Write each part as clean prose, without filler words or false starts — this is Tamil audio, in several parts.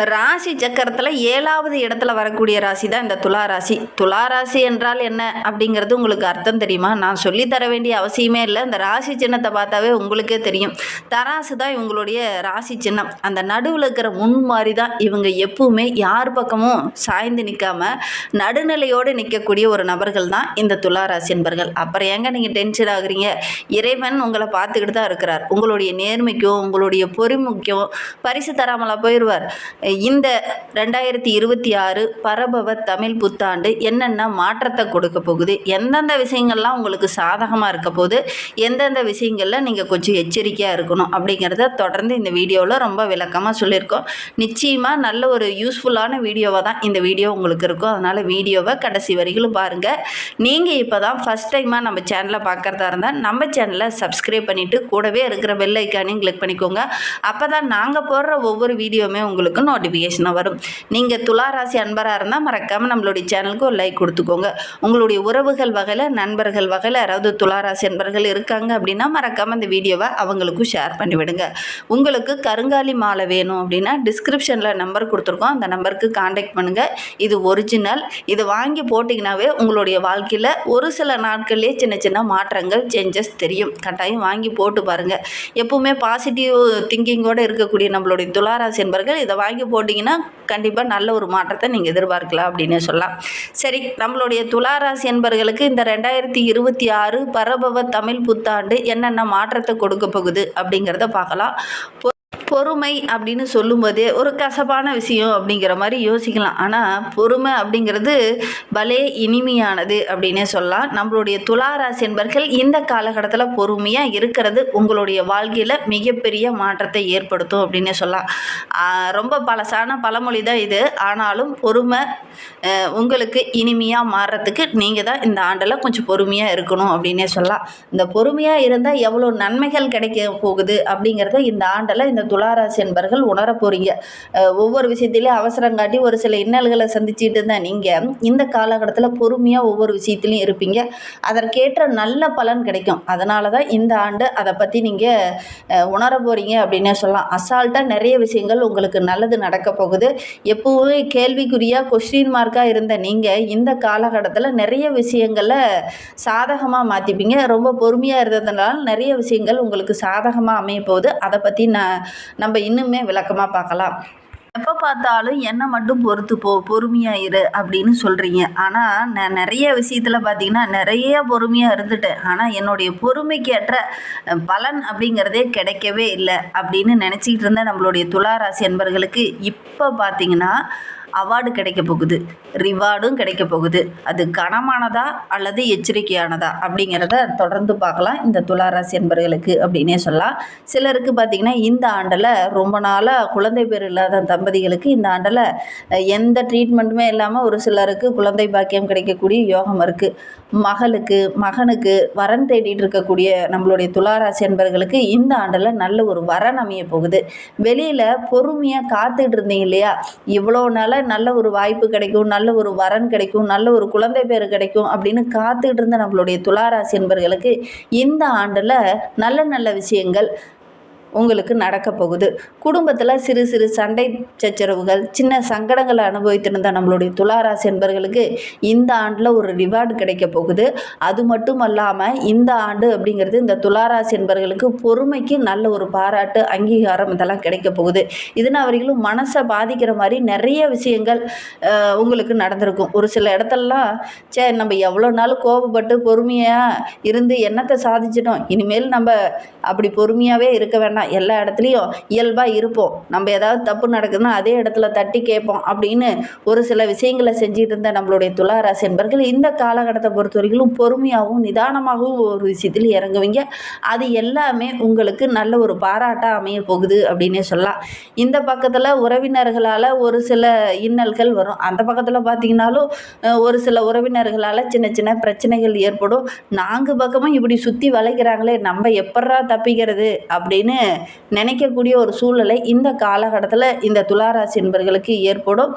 ராசி சக்கரத்தில் 7வது இடத்துல வரக்கூடிய ராசி தான் இந்த துலா ராசி. துலா ராசி என்றால் என்ன அப்படிங்கிறது உங்களுக்கு அர்த்தம் தெரியுமா? நான் சொல்லித்தர வேண்டிய அவசியமே இல்லை. இந்த ராசி சின்னத்தை பார்த்தாவே உங்களுக்கே தெரியும். தராசு தான் இவங்களுடைய ராசி சின்னம். அந்த நடுவில் இருக்கிற முன் மாதிரி தான் இவங்க எப்பவுமே யார் பக்கமும் சாய்ந்து நிற்காம நடுநிலையோடு நிற்கக்கூடிய ஒரு நபர்கள் தான் இந்த துலா ராசி என்பர்கள். அப்புறம் ஏங்க நீங்கள் டென்ஷன் ஆகுறீங்க? இறைவன் உங்களை பார்த்துக்கிட்டு தான் இருக்கிறார். உங்களுடைய நேர்மைக்கும் உங்களுடைய பொறுமைக்கும் பரிசு தராமலா போயிடுவார். இந்த 2026 பரபவ தமிழ் புத்தாண்டு என்னென்ன மாற்றத்தை கொடுக்க போகுது, எந்தெந்த விஷயங்கள்லாம் உங்களுக்கு சாதகமாக இருக்க போகுது, எந்தெந்த விஷயங்களில் நீங்கள் கொஞ்சம் எச்சரிக்கையாக இருக்கணும் அப்படிங்கிறத தொடர்ந்து இந்த வீடியோவில் ரொம்ப விளக்கமாக சொல்லியிருக்கோம். நிச்சயமாக நல்ல ஒரு யூஸ்ஃபுல்லான வீடியோவாக தான் இந்த வீடியோ உங்களுக்கு இருக்கும். அதனால் வீடியோவை கடைசி வரைக்கும் பாருங்கள். நீங்கள் இப்போ தான் ஃபஸ்ட் டைமாக நம்ம சேனலை பார்க்குறதா இருந்தால் நம்ம சேனலை சப்ஸ்கிரைப் பண்ணிவிட்டு கூடவே இருக்கிற பெல் ஐக்கானையும் கிளிக் பண்ணிக்கோங்க. அப்போ தான் நாங்கள் போடுற ஒவ்வொரு வீடியோவுமே உங்களுக்கு நோட்டிஃபிகேஷனாக வரும். நீங்கள் துலா ராசி அன்பராக இருந்தால் மறக்காமல் நம்மளுடைய சேனலுக்கு ஒரு லைக் கொடுத்துக்கோங்க. உங்களுடைய உறவுகள் வகையில், நண்பர்கள் வகையில் யாராவது துலா ராசி அன்பர்கள் இருக்காங்க அப்படின்னா மறக்காமல் இந்த வீடியோவை அவங்களுக்கும் ஷேர் பண்ணிவிடுங்க. உங்களுக்கு கருங்காலி மாலை வேணும் அப்படின்னா டிஸ்கிரிப்ஷனில் நம்பர் கொடுத்துருக்கோம். அந்த நம்பருக்கு காண்டாக்ட் பண்ணுங்கள். இது ஒரிஜினல். இது வாங்கி போட்டிங்கனாவே உங்களுடைய வாழ்க்கையில் ஒரு சில நாட்கள்லேயே சின்ன சின்ன மாற்றங்கள் சேஞ்சஸ் தெரியும். கட்டாயம் வாங்கி போட்டு பாருங்கள். எப்பவுமே பாசிட்டிவ் திங்கிங்கோடு இருக்கக்கூடிய நம்மளுடைய துலா ராசி என்பர்கள் இதை வாங்கி போட்டிங்கன்னா கண்டிப்பாக நல்ல ஒரு மாற்றத்தை நீங்கள் எதிர்பார்க்கலாம் அப்படின்னு சொல்லலாம். சரி, நம்மளுடைய துலா ராசி என்பர்களுக்கு இந்த 2026 பரபவ தமிழ் புத்தாண்டு என்னென்ன மாற்றத்தை கொடுக்க போகுது அப்படிங்கிறத பார்க்கலாம். பொறுமை அப்படின்னு சொல்லும்போதே ஒரு கசப்பான விஷயம் அப்படிங்கிற மாதிரி யோசிக்கலாம். ஆனால் பொறுமை அப்படிங்கிறது பலே இனிமையானது அப்படின்னே சொல்லலாம். நம்மளுடைய துலா ராசி என்பர்கள் இந்த காலகட்டத்தில் பொறுமையாக இருக்கிறது உங்களுடைய வாழ்க்கையில் மிகப்பெரிய மாற்றத்தை ஏற்படுத்தும் அப்படின்னே சொல்லலாம். ரொம்ப பழசான பழமொழி தான் இது. ஆனாலும் பொறுமை உங்களுக்கு இனிமையாக மாறுறதுக்கு நீங்கள் தான் இந்த ஆண்டில் கொஞ்சம் பொறுமையாக இருக்கணும் அப்படின்னே சொல்லலாம். இந்த பொறுமையாக இருந்தால் எவ்வளோ நன்மைகள் கிடைக்க போகுது அப்படிங்கிறத இந்த ஆண்டில் இந்த துளாராசி என்பர்கள் உணர போகிறீங்க. ஒவ்வொரு விஷயத்திலையும் அவசரம் காட்டி ஒரு சில இன்னல்களை சந்திச்சுட்டு தான் நீங்கள் இந்த காலகட்டத்தில் பொறுமையாக ஒவ்வொரு விஷயத்துலையும் இருப்பீங்க. அதற்கேற்ற நல்ல பலன் கிடைக்கும். அதனால தான் இந்த ஆண்டு அதை பற்றி நீங்கள் உணர போகிறீங்க அப்படின்னே சொல்லலாம். அசால்ட்டாக நிறைய விஷயங்கள் உங்களுக்கு நல்லது நடக்க போகுது. எப்போவுமே கேள்விக்குறியாக கொஸ்டின் மார்க்காக இருந்த நீங்கள் இந்த காலகட்டத்தில் நிறைய விஷயங்களை சாதகமாக மாற்றிப்பீங்க. ரொம்ப பொறுமையாக இருந்ததுனால நிறைய விஷயங்கள் உங்களுக்கு சாதகமாக அமைய போகுது. அதை பற்றி நம்ம இன்னுமே விளக்கமாக பார்க்கலாம். எப்போ பார்த்தாலும் என்னை மட்டும் பொறுத்து பொறுமையாக இரு அப்படின்னு சொல்கிறீங்க. ஆனால் நான் நிறைய விஷயத்தில் பார்த்தீங்கன்னா நிறைய பொறுமையாக இருந்துட்டேன். ஆனால் என்னுடைய பொறுமைக்கு ஏற்ற பலன் அப்படிங்கிறதே கிடைக்கவே இல்லை அப்படின்னு நினச்சிக்கிட்டு இருந்த நம்மளுடைய துளாராசி என்பர்களுக்கு இப்போ பார்த்தீங்கன்னா அவார்டு கிடைக்க போகுது, ரிவார்டும் கிடைக்க போகுது. அது கனமானதா அல்லது எச்சரிக்கையானதா அப்படிங்கிறத தொடர்ந்து பார்க்கலாம் இந்த துளாராசி என்பர்களுக்கு அப்படின்னே சொல்லலாம். சிலருக்கு பார்த்திங்கன்னா இந்த ஆண்டில் ரொம்ப நாளாக குழந்தை பேர் இல்லாத தம்பதிகளுக்கு இந்த ஆண்டில் எந்த ட்ரீட்மெண்ட்டுமே இல்லாமல் ஒரு சிலருக்கு குழந்தை பாக்கியம் கிடைக்கக்கூடிய யோகம் இருக்குது. மகனுக்கு வரன் தேடிட்டு இருக்கக்கூடிய நம்மளுடைய துளாராசி என்பர்களுக்கு இந்த ஆண்டில் நல்ல ஒரு வரன் அமைய போகுது. வெளியில் பொறுமையாக காத்துட்டு இருந்தீங்க இல்லையா, இவ்வளோ நாளாக நல்ல ஒரு வாய்ப்பு கிடைக்கும், நல்ல ஒரு வரன் கிடைக்கும், நல்ல ஒரு குழந்தை பேர் கிடைக்கும் அப்படின்னு காத்துக்கிட்டு இருந்த நம்மளுடைய துளாராசி என்பர்களுக்கு இந்த ஆண்டில் நல்ல நல்ல விஷயங்கள் உங்களுக்கு நடக்க போகுது. குடும்பத்தில் சிறு சிறு சண்டை சச்சரவுகள், சின்ன சங்கடங்களை அனுபவித்திருந்த நம்மளுடைய துளாராசி என்பர்களுக்கு இந்த ஆண்டில் ஒரு ரிவார்டு கிடைக்க போகுது. அது மட்டும் அல்லாமல் இந்த ஆண்டு அப்படிங்கிறது இந்த துளாராசி என்பர்களுக்கு பொறுமைக்கு நல்ல ஒரு பாராட்டு, அங்கீகாரம் இதெல்லாம் கிடைக்க போகுது. இதனால் அவர்களும் மனசை பாதிக்கிற மாதிரி நிறைய விஷயங்கள் உங்களுக்கு நடந்திருக்கும். ஒரு சில இடத்துலலாம் நம்ம எவ்வளோ நாள் கோபப்பட்டு பொறுமையாக இருந்து என்னத்தை சாதிச்சிட்டோம், இனிமேல் நம்ம அப்படி பொறுமையாகவே இருக்க வேண்டாம், எல்லா இடத்துலையும் இயல்பாக இருப்போம், நம்ம ஏதாவது தப்பு நடக்குதுன்னா அதே இடத்துல தட்டி கேட்போம் அப்படின்னு ஒரு சில விஷயங்களை செஞ்சுட்டு இருந்த நம்மளுடைய துளாராசி என்பர்கள் இந்த காலகட்டத்தை பொறுத்த வரைக்கும் பொறுமையாகவும் நிதானமாகவும் ஒரு விஷயத்தில் இறங்குவீங்க. அது எல்லாமே உங்களுக்கு நல்ல ஒரு பாராட்டாக அமைய போகுது அப்படின்னே சொல்லலாம். இந்த பக்கத்தில் உறவினர்களால் ஒரு சில இன்னல்கள் வரும். அந்த பக்கத்தில் பார்த்திங்கனாலும் ஒரு சில உறவினர்களால் சின்ன சின்ன பிரச்சனைகள் ஏற்படும். நான்கு பக்கமும் இப்படி சுற்றி வளைக்கிறாங்களே, நம்ம எப்பட்றா தப்பிக்கிறது அப்படின்னு நினைக்கக்கூடிய ஒரு சூழ்நிலை இந்த காலகட்டத்தில் இந்த துளாராசி என்பர்களுக்கு ஏற்படும்.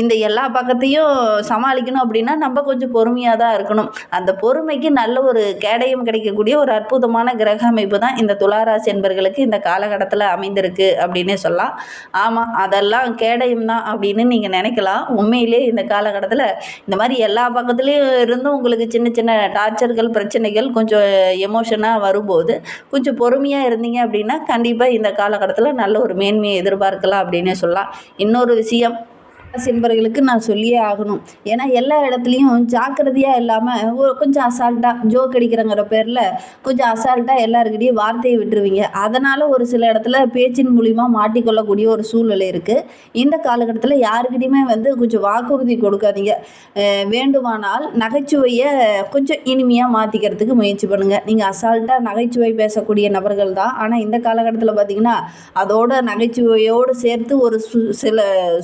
இந்த எல்லா பக்கத்தையும் சமாளிக்கணும் அப்படின்னா நம்ம கொஞ்சம் பொறுமையாக தான் இருக்கணும். அந்த பொறுமைக்கு நல்ல ஒரு கேடயம் கிடைக்கக்கூடிய ஒரு அற்புதமான கிரக அமைப்பு தான் இந்த துளாராசி என்பர்களுக்கு இந்த காலகட்டத்தில் அமைந்திருக்கு அப்படின்னே சொல்லலாம். ஆமாம், அதெல்லாம் கேடயம் தான் அப்படின்னு நீங்கள் நினைக்கலாம். உண்மையிலே இந்த காலகட்டத்தில் இந்த மாதிரி எல்லா பக்கத்துலேயும் இருந்தும் உங்களுக்கு சின்ன சின்ன டார்ச்சர்கள், பிரச்சனைகள் கொஞ்சம் எமோஷனாக வரும்போது கொஞ்சம் பொறுமையாக இருந்தீங்க அப்படின்னா கண்டிப்பாக இந்த காலகட்டத்தில் நல்ல ஒரு மேன்மையை எதிர்பார்க்கலாம் அப்படின்னே சொல்லலாம். இன்னொரு விஷயம் என்பர்களுக்கு நான் சொல்லியே ஆகணும். ஏன்னா எல்லா இடத்துலையும் ஜாக்கிரதையாக இல்லாமல் கொஞ்சம் அசால்ட்டாக ஜோக் அடிக்கிறங்கிற பேரில் கொஞ்சம் அசால்ட்டாக எல்லாருக்கிட்டையும் வார்த்தையை விட்டுருவீங்க. அதனால் ஒரு சில இடத்துல பேச்சின் மூலிமா மாட்டிக்கொள்ளக்கூடிய ஒரு சூழ்நிலை இருக்குது. இந்த காலகட்டத்தில் யாருக்கிட்டையுமே கொஞ்சம் வாக்குறுதி கொடுக்காதீங்க. வேண்டுமானால் நகைச்சுவையை கொஞ்சம் இனிமையாக மாற்றிக்கிறதுக்கு முயற்சி பண்ணுங்கள். நீங்கள் அசால்ட்டாக நகைச்சுவை பேசக்கூடிய நபர்கள் தான். ஆனால் இந்த காலகட்டத்தில் பார்த்திங்கன்னா அதோட நகைச்சுவையோடு சேர்த்து ஒரு சில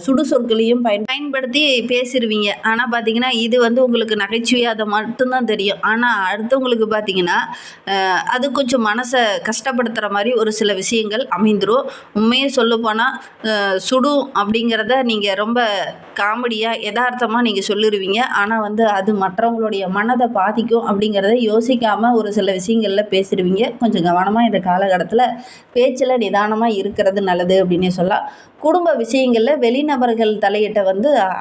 சுடு சொற்களையும் பயன்படுத்தி பேசிடுவீங்க. ஆனால் பார்த்தீங்கன்னா இது உங்களுக்கு நகைச்சுவையாக அதை மட்டும்தான் தெரியும். ஆனால் அடுத்தவங்களுக்கு பார்த்தீங்கன்னா அது கொஞ்சம் மனசை கஷ்டப்படுத்துகிற மாதிரி ஒரு சில விஷயங்கள் அமைந்துடும். உண்மையே சொல்லப்போனால் சுடும் அப்படிங்கிறத நீங்கள் ரொம்ப காமெடியாக யதார்த்தமாக நீங்கள் சொல்லிடுவீங்க. ஆனால் அது மற்றவங்களுடைய மனதை பாதிக்கும் அப்படிங்கிறத யோசிக்காமல் ஒரு சில விஷயங்களில் பேசிடுவீங்க. கொஞ்சம் கவனமாக இந்த காலகட்டத்தில் பேச்சில் நிதானமாக இருக்கிறது நல்லது அப்படின்னே சொல்லலாம். குடும்ப விஷயங்களில் வெளிநபர்கள் தலையிட்ட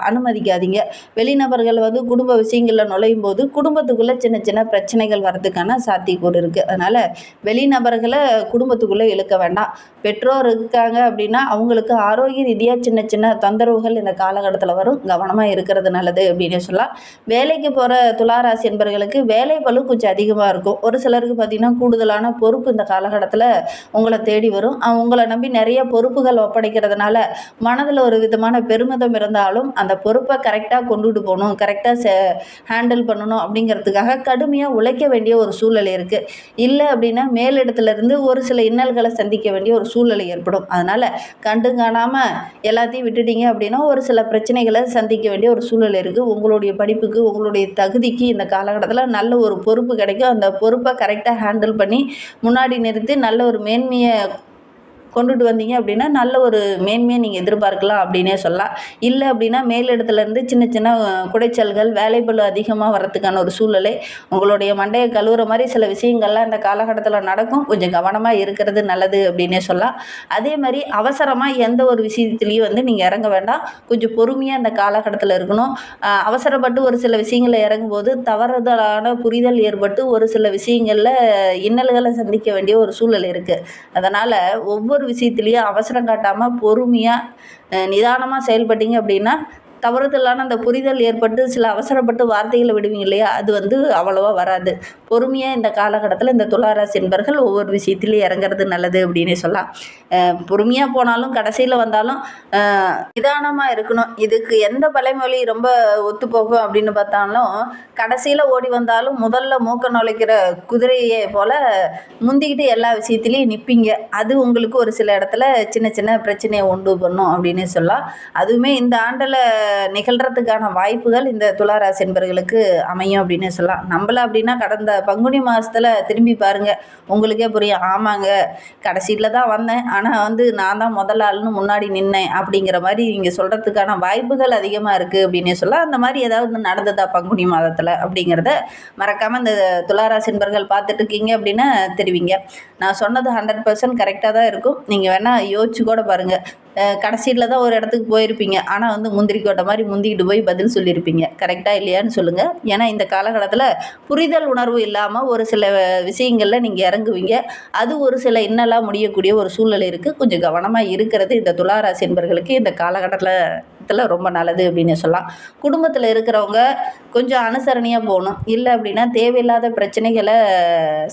அனுமதிக்காதீங்க. வெளிநபர்கள் குடும்ப விஷயங்களில் நுழையும் போது குடும்பத்துக்குள்ளே சின்ன சின்ன பிரச்சனைகள் வர்றதுக்கான சாத்தியக்கூறு இருக்குது. அதனால் வெளிநபர்களை குடும்பத்துக்குள்ளே இழுக்க வேண்டாம். பெற்றோர் இருக்காங்க அப்படின்னா அவங்களுக்கு ஆரோக்கிய ரீதியாக சின்ன சின்ன தொந்தரவுகள் இந்த காலகட்டத்தில் வரும். கவனமாக இருக்கிறது நல்லது அப்படின்னு சொல்லலாம். வேலைக்கு போகிற துளாராசி என்பவர்களுக்கு வேலை பளு கொஞ்சம் அதிகமாக இருக்கும். ஒரு சிலருக்கு பார்த்திங்கன்னா கூடுதலான பொறுப்பு இந்த காலகட்டத்தில் உங்களை தேடி வரும். உங்களை நம்பி நிறைய பொறுப்புகள் ஒப்படைக்கிறதுனால மனதில் ஒரு விதமான பெருமிதம் இருந்தாலும் அந்த பொறுப்பை கரெக்டாக கொண்டுட்டு போகணும், கரெக்டாக ஹேண்டில் பண்ணணும் அப்படிங்கிறதுக்காக கடுமையாக உழைக்க வேண்டிய ஒரு சூழ்நிலை இருக்குது. இல்லை அப்படின்னா மேலிடத்துலேருந்து ஒரு சில இன்னல்களை சந்திக்க வேண்டிய ஒரு சூழ்நிலை ஏற்படும். அதனால் கண்டு காணாமல் எல்லாத்தையும் விட்டுட்டீங்க அப்படின்னா ஒரு சில பிரச்சனைகளை சந்திக்க வேண்டிய ஒரு சூழ்நிலை இருக்குது. உங்களுடைய படிப்புக்கு, உங்களுடைய தகுதிக்கு இந்த காலகட்டத்தில் நல்ல ஒரு பொறுப்பு கிடைக்கும். அந்த பொறுப்பை கரெக்டாக ஹேண்டில் பண்ணி முன்னாடி நிறுத்தி நல்ல ஒரு மேன்மையை கொண்டுட்டு வந்தீங்க அப்படின்னா நல்ல ஒரு மேன்மையை நீங்கள் எதிர்பார்க்கலாம் அப்படின்னே சொல்லலாம். இல்லை அப்படின்னா மேலிடத்துலேருந்து சின்ன சின்ன குடைச்சல்கள், வேலைப்பளு அதிகமாக வர்றதுக்கான ஒரு சூழ்நிலை, உங்களுடைய மண்டையை கழுவுற மாதிரி சில விஷயங்கள்லாம் இந்த காலகட்டத்தில் நடக்கும். கொஞ்சம் கவனமாக இருக்கிறது நல்லது அப்படின்னே சொல்லலாம். அதே மாதிரி அவசரமாக எந்த ஒரு விஷயத்துலேயும் நீங்கள் இறங்க வேண்டாம். கொஞ்சம் பொறுமையாக இந்த காலகட்டத்தில் இருக்கணும். அவசரப்பட்டு ஒரு சில விஷயங்களில் இறங்கும்போது தவறுதலான புரிதல் ஏற்பட்டு ஒரு சில விஷயங்களில் இன்னல்களை சந்திக்க வேண்டிய ஒரு சூழ்நிலை இருக்குது. அதனால் ஒவ்வொரு விஷயத்துலேயும் அவசரம் காட்டாமல் பொறுமையாக நிதானமாக செயல்பட்டீங்க அப்படின்னா தவறுதலான அந்த புரிதல் ஏற்பட்டு சில அவசரப்பட்டு வார்த்தைகளை விடுவீங்க இல்லையா, அது அவ்வளோவா வராது. பொறுமையாக இந்த காலகட்டத்தில் இந்த துளாராசி என்பர்கள் ஒவ்வொரு விஷயத்துலையும் இறங்குறது நல்லது அப்படின்னே சொல்லலாம். பொறுமையாக போனாலும் கடைசியில் வந்தாலும் நிதானமாக இருக்கணும். இதுக்கு எந்த பழமொழி ரொம்ப ஒத்துப்போகும் அப்படின்னு பார்த்தாலும், கடைசியில் ஓடி வந்தாலும் முதல்ல மூக்க நுழைக்கிற குதிரையை போல் முந்திக்கிட்டு எல்லா விஷயத்துலையும் நிற்பீங்க. அது உங்களுக்கு ஒரு சில இடத்துல சின்ன சின்ன பிரச்சனையை உண்டு பண்ணும் அப்படின்னு சொல்லலாம். அதுவுமே இந்த ஆண்டில் நிகழ்கிறதுக்கான வாய்ப்புகள் இந்த துளாராசி என்பவர்களுக்கு அமையும் அப்படின்னு சொல்லலாம். நம்மள அப்படின்னா கடந்த பங்குனி மாதத்தில் திரும்பி பாருங்கள், உங்களுக்கே புரியும். ஆமாங்க, கடைசியில் தான் வந்தேன், ஆனால் நான் தான் முதல் ஆள்னு முன்னாடி நின்னேன் அப்படிங்கிற மாதிரி நீங்கள் சொல்கிறதுக்கான வாய்ப்புகள் அதிகமாக இருக்குது அப்படின்னு சொல்லலாம். அந்த மாதிரி ஏதாவது நடந்ததா பங்குனி மாதத்தில் அப்படிங்கிறத மறக்காமல் இந்த துளாராசி என்பவர்கள் பார்த்துட்டு இருக்கீங்க அப்படின்னா தெரிவிங்க. நான் சொன்னது 100% கரெக்டாக தான் இருக்கும். நீங்கள் வேணால் யோசிச்சு கூட பாருங்கள். கடைசியில் தான் ஒரு இடத்துக்கு போயிருப்பீங்க, ஆனால் முந்திரி கோட்டை மாதிரி முந்திக்கிட்டு போய் பதில் சொல்லியிருப்பீங்க. கரெக்டாக இல்லையான்னு சொல்லுங்கள். ஏன்னா இந்த காலகட்டத்தில் புரிதல் உணர்வு இல்லாமல் ஒரு சில விஷயங்களில் நீங்கள் இறங்குவீங்க. அது ஒரு சில இன்னலாக முடியக்கூடிய ஒரு சூழ்நிலை இருக்குது. கொஞ்சம் கவனமாக இருக்கிறது இந்த துளாராசி என்பவர்களுக்கு இந்த காலகட்டத்தில் ரொம்ப நல்லது அப்படின்னு சொல்லலாம். குடும்பத்தில் இருக்கிறவங்க கொஞ்சம் அனுசரணையாக போகணும். இல்லை அப்படின்னா தேவையில்லாத பிரச்சனைகளை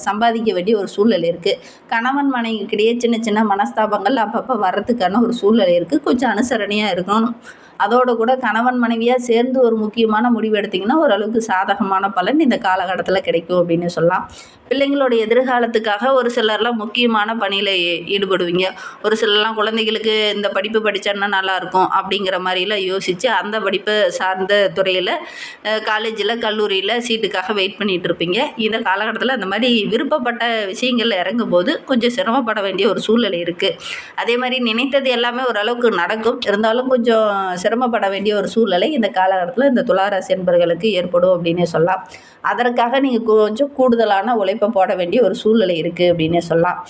சம்பாதிக்க வேண்டிய ஒரு சூழ்நிலை இருக்குது. கணவன் மனைவிக்கிடையே சின்ன சின்ன மனஸ்தாபங்கள் அப்பப்போ வர்றதுக்கான ஒரு சூழ்நிலை இருக்குது. கொஞ்சம் அனுசரணையாக இருக்கணும். அதோடு கூட கணவன் மனைவியாக சேர்ந்து ஒரு முக்கியமான முடிவு எடுத்திங்கன்னா ஓரளவுக்கு சாதகமான பலன் இந்த காலகட்டத்தில் கிடைக்கும் அப்படின்னு சொல்லலாம். பிள்ளைங்களோட எதிர்காலத்துக்காக ஒரு சிலர்லாம் முக்கியமான பணியில் ஈடுபடுவீங்க. ஒரு சிலர்லாம் குழந்தைகளுக்கு இந்த படிப்பு படித்தா நல்லாயிருக்கும் அப்படிங்கிற மாதிரிலாம் யோசித்து அந்த படிப்பை சார்ந்த துறையில் காலேஜில் கல்லூரியில் சீட்டுக்காக வெயிட் பண்ணிகிட்டு இருப்பீங்க. இந்த காலகட்டத்தில் அந்த மாதிரி விருப்பப்பட்ட விஷயங்கள் இறங்கும்போது கொஞ்சம் சிரமப்பட வேண்டிய ஒரு சூழ்நிலை இருக்குது. அதே மாதிரி நினைத்தது எல்லாமே ஓரளவுக்கு நடக்கும், இருந்தாலும் கொஞ்சம் சிரமப்பட வேண்டிய ஒரு சூழ்நிலை இந்த காலகட்டத்தில் இந்த துளாராசி என்பவர்களுக்கு ஏற்படும் அப்படின்னே சொல்லலாம். அதற்காக நீங்கள் கொஞ்சம் கூடுதலான உழைப்பை போட வேண்டிய ஒரு சூழ்நிலை இருக்குது அப்படின்னே சொல்லலாம்.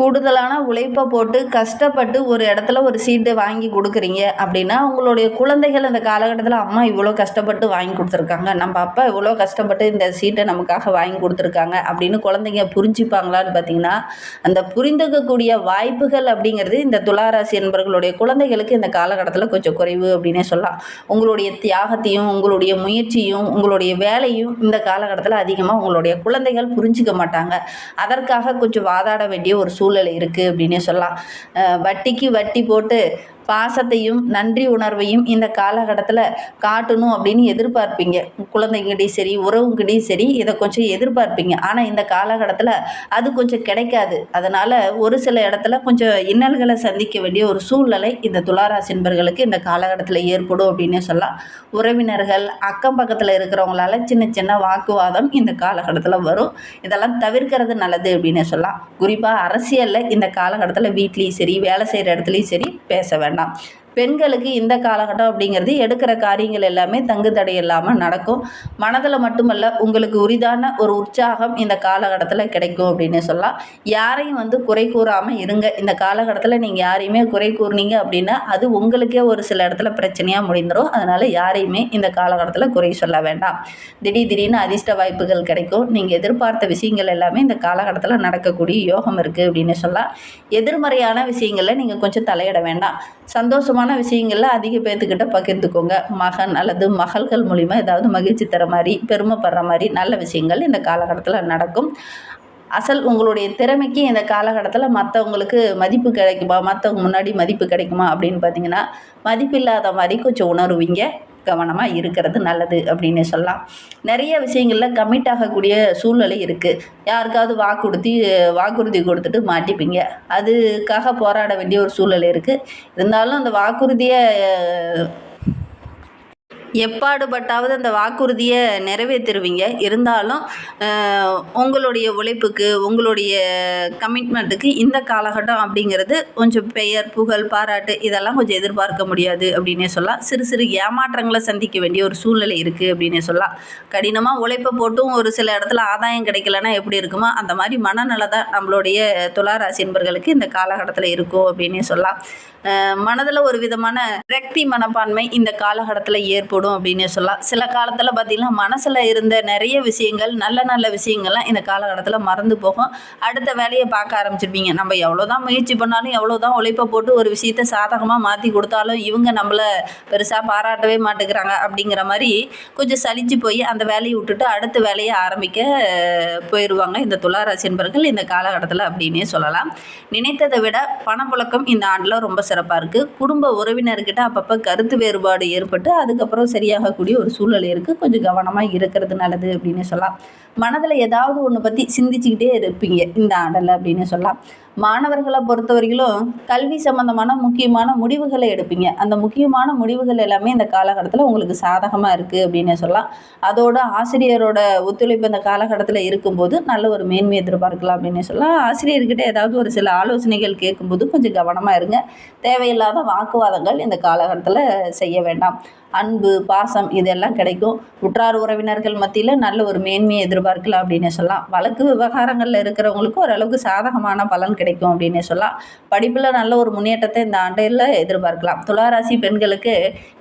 கூடுதலான உழைப்பை போட்டு கஷ்டப்பட்டு ஒரு இடத்துல ஒரு சீட்டை வாங்கி கொடுக்குறீங்க அப்படின்னா, உங்களுடைய குழந்தைகள் அந்த காலகட்டத்தில் அம்மா இவ்வளோ கஷ்டப்பட்டு வாங்கி கொடுத்துருக்காங்க, நம்ம அப்பா இவ்வளோ கஷ்டப்பட்டு இந்த சீட்டை நமக்காக வாங்கி கொடுத்துருக்காங்க அப்படின்னு குழந்தைங்க புரிஞ்சுப்பாங்களான்னு பார்த்தீங்கன்னா, அந்த புரிந்துக்கக்கூடிய வாய்ப்புகள் அப்படிங்கிறது இந்த துளாராசி என்பவர்களுடைய குழந்தைகளுக்கு இந்த காலகட்டத்தில் கொஞ்சம் குறைவு அப்படின்னே சொல்லலாம். உங்களுடைய தியாகத்தையும் உங்களுடைய முயற்சியும் உங்களுடைய வேலையும் இந்த காலகட்டத்தில் அதிகமாக உங்களுடைய குழந்தைகள் புரிஞ்சிக்க மாட்டாங்க. அதற்காக கொஞ்சம் வாதாட வேண்டிய ஒரு சூழ்நிலை இருக்குது அப்படின்னே சொல்லலாம். வட்டிக்கு வட்டி போட்டு பாசத்தையும் நன்றி உணர்வையும் இந்த காலகட்டத்தில் காட்டணும் அப்படின்னு எதிர்பார்ப்பீங்க. குழந்தைங்கிட்டையும் சரி உறவுங்கிட்டையும் சரி இதை கொஞ்சம் எதிர்பார்ப்பீங்க. ஆனால் இந்த காலகட்டத்தில் அது கொஞ்சம் கிடைக்காது. அதனால் ஒரு சில இடத்துல கொஞ்சம் இன்னல்களை சந்திக்க வேண்டிய ஒரு சூழ்நிலை இந்த துளாராசி என்பவர்களுக்கு இந்த காலகட்டத்தில் ஏற்படும் அப்படின்னே சொல்லலாம். உறவினர்கள் அக்கம் பக்கத்தில் இருக்கிறவங்களால சின்ன சின்ன வாக்குவாதம் இந்த காலகட்டத்தில் வரும். இதெல்லாம் தவிர்க்கிறது நல்லது அப்படின்னே சொல்லலாம். குறிப்பாக அரசியலில் இந்த காலகட்டத்தில் வீட்லேயும் சரி வேலை செய்கிற இடத்துலையும் சரி பேச வேண்டாம். பெண்களுக்கு இந்த காலகட்டம் அப்படிங்கிறது எடுக்கிற காரியங்கள் எல்லாமே தங்கு தடை இல்லாமல் நடக்கும். மனதில் மட்டுமல்ல, உங்களுக்கு உரிதான ஒரு உற்சாகம் இந்த காலகட்டத்தில் கிடைக்கும் அப்படின்னு சொல்லலாம். யாரையும் குறை கூறாமல் இருங்க. இந்த காலகட்டத்தில் நீங்கள் யாரையுமே குறை கூறினீங்க அப்படின்னா அது உங்களுக்கே ஒரு சில இடத்துல பிரச்சனையாக முடிந்துடும். அதனால் யாரையுமே இந்த காலகட்டத்தில் குறை சொல்ல வேண்டாம். திடீர்னு அதிர்ஷ்ட வாய்ப்புகள் கிடைக்கும். நீங்கள் எதிர்பார்த்த விஷயங்கள் எல்லாமே இந்த காலகட்டத்தில் நடக்கக்கூடிய யோகம் இருக்குது அப்படின்னு சொல்லலாம். எதிர்மறையான விஷயங்களில் நீங்கள் கொஞ்சம் தலையிட வேண்டாம். சந்தோஷமான விஷயங்கள்ல அதிக பேர்த்துக்கிட்ட பகிர்ந்துக்கோங்க. மகன் அல்லது மகள்கள் மூலிமா ஏதாவது மகிழ்ச்சி தர மாதிரி பெருமைப்படுற மாதிரி நல்ல விஷயங்கள் இந்த காலகட்டத்தில் நடக்கும். அசல் உங்களுடைய திறமைக்கு இந்த காலகட்டத்தில் மற்றவங்களுக்கு மதிப்பு கிடைக்குமா, மற்றவங்க முன்னாடி மதிப்பு கிடைக்குமா அப்படின்னு பார்த்தீங்கன்னா மதிப்பில்லாத மாதிரி கொஞ்சம் உணருவீங்க. கவனமாக இருக்கிறது நல்லது அப்படின்னு சொல்லலாம். நிறைய விஷயங்களில் கமிட் ஆகக்கூடிய சூழ்நிலை இருக்குது. யாருக்காவது வாக்குறுதி கொடுத்துட்டு மாட்டிப்பீங்க. அதுக்காக போராட வேண்டிய ஒரு சூழ்நிலை இருக்குது. இருந்தாலும் அந்த வாக்குறுதியை எப்பாடுபட்டாவது அந்த வாக்குறுதியை நிறைவேற்றிடுவீங்க. இருந்தாலும் உங்களுடைய உழைப்புக்கு உங்களுடைய கமிட்மெண்ட்டுக்கு இந்த காலகட்டம் அப்படிங்கிறது கொஞ்சம் பெயர் புகழ் பாராட்டு இதெல்லாம் கொஞ்சம் எதிர்பார்க்க முடியாது அப்படின்னே சொல்லலாம். சிறு சிறு ஏமாற்றங்களை சந்திக்க வேண்டிய ஒரு சூழ்நிலை இருக்குது அப்படின்னே சொல்லலாம். கடினமாக உழைப்பை போட்டும் ஒரு சில இடத்துல ஆதாயம் கிடைக்கலன்னா எப்படி இருக்குமோ அந்த மாதிரி மனநல தான் நம்மளுடைய துளாராசி என்பவர்களுக்கு இந்த காலகட்டத்தில் இருக்கும் அப்படின்னே சொல்லலாம். மனதில் ஒரு விதமான விரக்தி மனப்பான்மை இந்த காலகட்டத்தில் ஏற்படும் அப்படின்னு சொல்லலாம். சில காலத்தில் பார்த்திங்கன்னா மனசில் இருந்த நிறைய விஷயங்கள் நல்ல விஷயங்கள்லாம் இந்த காலகட்டத்தில் மறந்து போகும். அடுத்த வேலையை பார்க்க ஆரம்பிச்சிருப்பீங்க. நம்ம எவ்வளோதான் முயற்சி பண்ணாலும் எவ்வளோதான் உழைப்பை போட்டு ஒரு விஷயத்தை சாதகமாக மாற்றி கொடுத்தாலும் இவங்க நம்மளை பெருசாக பாராட்டவே மாட்டேங்கிறாங்க அப்படிங்கிற மாதிரி கொஞ்சம் சலிச்சு போய் அந்த வேலையை விட்டுட்டு அடுத்த வேலையை ஆரம்பிக்க போயிடுவாங்க இந்த துளாராசி என்பவர்கள் இந்த காலகட்டத்தில் அப்படின்னே சொல்லலாம். நினைத்ததை விட பணப்புழக்கம் இந்த ஆண்டில் ரொம்ப சிறப்பாக இருக்குது. குடும்ப உறவினர்கிட்ட அப்பப்போ கருத்து வேறுபாடு ஏற்பட்டு அதுக்கப்புறம் சரியாகக்கூடிய ஒரு சூழ்நிலை இருக்குது. கொஞ்சம் கவனமாக இருக்கிறது நல்லது அப்படின்னு சொல்லலாம். மனதில் ஏதாவது ஒன்று பற்றி சிந்திச்சுக்கிட்டே இருப்பீங்க இந்த ஆண்டில் அப்படின்னு சொல்லலாம். மாணவர்களை பொறுத்தவரையிலும் கல்வி சம்பந்தமான முக்கியமான முடிவுகளை எடுப்பீங்க. அந்த முக்கியமான முடிவுகள் எல்லாமே இந்த காலகட்டத்தில் உங்களுக்கு சாதகமாக இருக்குது அப்படின்னு சொல்லலாம். அதோட ஆசிரியரோட ஒத்துழைப்பு இந்த காலகட்டத்தில் இருக்கும்போது நல்ல ஒரு மேன்மை எதிர்பார்க்கலாம் அப்படின்னு சொல்லலாம். ஆசிரியர்கிட்ட ஏதாவது ஒரு சில ஆலோசனைகள் கேட்கும்போது கொஞ்சம் கவனமாக இருங்க. தேவையில்லாத வாக்குவாதங்கள் இந்த காலகட்டத்தில் செய்ய வேண்டாம். அன்பு பாசம் இதெல்லாம் கிடைக்கும். உற்றார் உறவினர்கள் மத்தியில் நல்ல ஒரு மேன்மையை எதிர்பார்க்கலாம் அப்படின்னு சொல்லலாம். வழக்கு விவகாரங்களில் இருக்கிறவங்களுக்கு ஓரளவுக்கு சாதகமான பலன் கிடைக்கும் அப்படின்னு சொல்லலாம். படிப்பில் நல்ல ஒரு முன்னேற்றத்தை இந்த ஆண்டில் எதிர்பார்க்கலாம். துளாராசி பெண்களுக்கு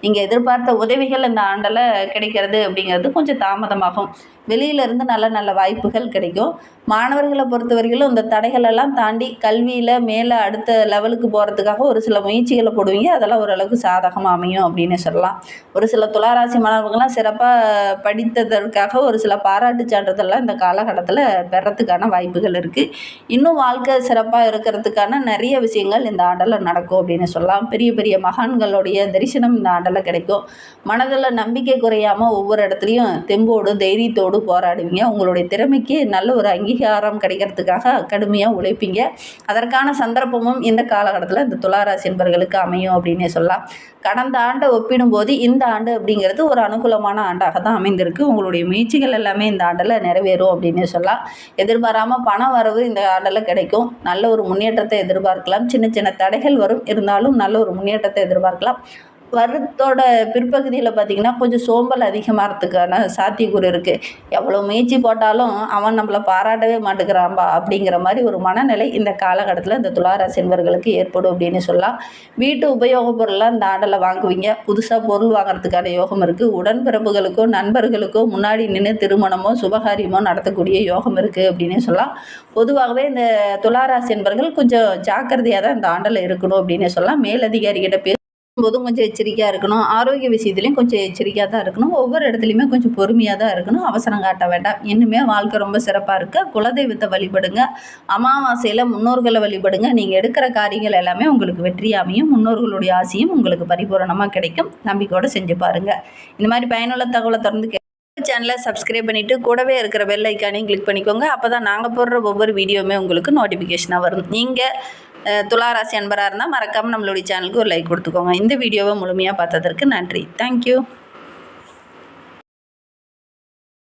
நீங்கள் எதிர்பார்த்த உதவிகள் இந்த ஆண்டில் கிடைக்கிறது அப்படிங்கிறது கொஞ்சம் தாமதமாகும். வெளியிலேருந்து நல்ல வாய்ப்புகள் கிடைக்கும். மாணவர்களை பொறுத்தவரையிலும் இந்த தடைகளெல்லாம் தாண்டி கல்வியில் மேலே அடுத்த லெவலுக்கு போகிறதுக்காக ஒரு சில முயற்சிகளை போடுவீங்க. அதெல்லாம் ஓரளவுக்கு சாதகமாக அமையும் அப்படின்னு சொல்லலாம். ஒரு சில துளாராசி மாணவர்கள்லாம் சிறப்பாக படித்ததற்காக ஒரு சில பாராட்டு சான்றிதழ்லாம் இந்த காலகட்டத்தில் பெறத்துக்கான வாய்ப்புகள் இருக்குது. இன்னும் வாழ்க்கை சிறப்பாக இருக்கிறதுக்கான நிறைய விஷயங்கள் இந்த ஆண்டில் நடக்கும் அப்படின்னு சொல்லலாம். பெரிய பெரிய மகான்களுடைய தரிசனம் இந்த ஆண்டில் கிடைக்கும். மனதில் நம்பிக்கை குறையாமல் ஒவ்வொரு இடத்துலையும் தெம்போடு தைரியத்தோடு போராடுவீங்க. உங்களுடைய திறமைக்கு நல்ல ஒரு அங்கீகாரம் கிடைக்கிறதுக்காக கடுமையாக உழைப்பீங்க. அதற்கான சந்தர்ப்பமும் இந்த காலகட்டத்தில் இந்த துளாராசி என்பவர்களுக்கு அமையும் அப்படின்னே சொல்லலாம். கடந்த ஆண்டை ஒப்பிடும்போது இந்த ஆண்டு அப்படிங்கிறது ஒரு அனுகூலமான ஆண்டாக தான் அமைந்திருக்கு. உங்களுடைய முயற்சிகள் எல்லாமே இந்த ஆண்டில் நிறைவேறும் அப்படின்னே சொல்லலாம். எதிர்பாராமல் பண வரவு இந்த ஆண்டில் கிடைக்கும். நல்ல ஒரு முன்னேற்றத்தை எதிர்பார்க்கலாம். சின்ன சின்ன தடைகள் வரும், இருந்தாலும் நல்ல ஒரு முன்னேற்றத்தை எதிர்பார்க்கலாம். வருடத்தோட பிற்பகுதியில் பார்த்திங்கன்னா கொஞ்சம் சோம்பல் அதிகமாகிறதுக்கான சாத்தியக்கூறு இருக்குது. எவ்வளோ முயற்சி போட்டாலும் அவன் நம்மளை பாராட்டவே மாட்டேங்கிறான்பா அப்படிங்கிற மாதிரி ஒரு மனநிலை இந்த காலகட்டத்தில் இந்த துளாராசி என்பவர்களுக்கு ஏற்படும் அப்படின்னு சொல்லலாம். வீட்டு உபயோகப் பொருள்லாம் இந்த ஆண்டில் வாங்குவீங்க. புதுசாக பொருள் வாங்குறதுக்கான யோகம் இருக்குது. உடன்பிறப்புகளுக்கோ நண்பர்களுக்கோ முன்னாடி நின்று திருமணமோ சுபகாரியமோ நடத்தக்கூடிய யோகம் இருக்குது அப்படின்னு சொல்லலாம். பொதுவாகவே இந்த துளாராசி என்பவர்கள் கொஞ்சம் ஜாக்கிரதையாக தான் இந்த ஆண்டில் இருக்கணும் அப்படின்னு சொல்லலாம். மேலதிகாரிகிட்ட போதும் கொஞ்சம் எச்சரிக்கையாக இருக்கணும். ஆரோக்கிய விஷயத்துலையும் கொஞ்சம் எச்சரிக்கையாக தான் இருக்கணும். ஒவ்வொரு இடத்துலையுமே கொஞ்சம் பொறுமையாக தான் இருக்கணும். அவசரம் காட்ட வேண்டாம். இன்னுமே வாழ்க்கை ரொம்ப சிறப்பாக இருக்குது. குலதெய்வத்தை வழிபடுங்க. அமாவாசையில் முன்னோர்களை வழிபடுங்க. நீங்கள் எடுக்கிற காரியங்கள் எல்லாமே உங்களுக்கு வெற்றி அமையும். முன்னோர்களுடைய ஆசையும் உங்களுக்கு பரிபூரணமாக கிடைக்கும். நம்பிக்கையோடு செஞ்சு பாருங்கள். இந்த மாதிரி பயனுள்ள தகவலை தொடர்ந்து சேனலை சப்ஸ்கிரைப் பண்ணிவிட்டு கூடவே இருக்கிற பெல் ஐக்கானையும் கிளிக் பண்ணிக்கோங்க. அப்போ தான் நாங்கள் போடுற ஒவ்வொரு வீடியோவுமே உங்களுக்கு நோட்டிஃபிகேஷனாக வரும். நீங்கள் துளாராசி அன்பராக இருந்தால் மறக்காமல் நம்மளுடைய சேனலுக்கு ஒரு லைக் கொடுத்துக்கோங்க. இந்த வீடியோவை முழுமையாக பார்த்ததற்கு நன்றி. தேங்க்யூ.